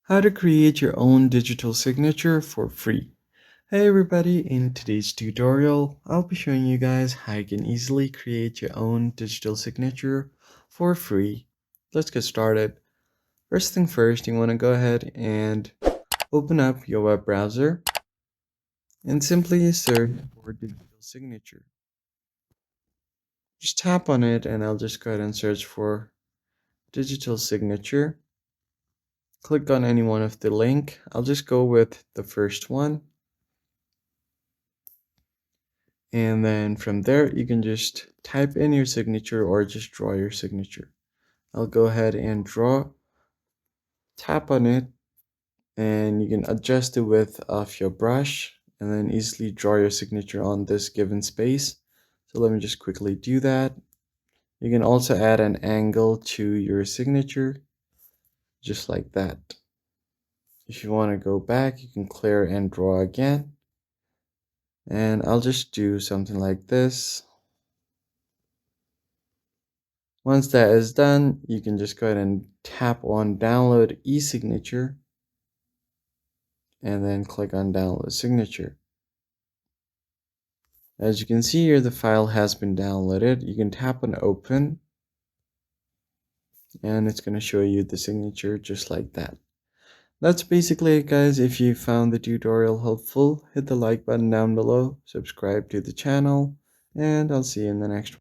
How to create your own digital signature for free. Hey everybody, in today's tutorial, I'll be showing you guys how you can easily create your own digital signature for free. Let's get started. First thing first, you want to go ahead and open up your web browser and simply search for digital signature. Just tap on it and I'll just go ahead and search for digital signature. Click on any one of the link. I'll just go with the first one. And then from there, you can just type in your signature or just draw your signature. I'll go ahead and draw, tap on it, and you can adjust the width of your brush and then easily draw your signature on this given space. So let me just quickly do that. You can also add an angle to your signature, just like that. If you want to go back, you can clear and draw again. And I'll just do something like this. Once that is done, you can just go ahead and tap on download e-signature and then click on download signature. As you can see here, the file has been downloaded. You can tap on open and it's going to show you the signature just like that. That's basically it, guys. If you found the tutorial helpful, hit the like button down below, subscribe to the channel, and I'll see you in the next one.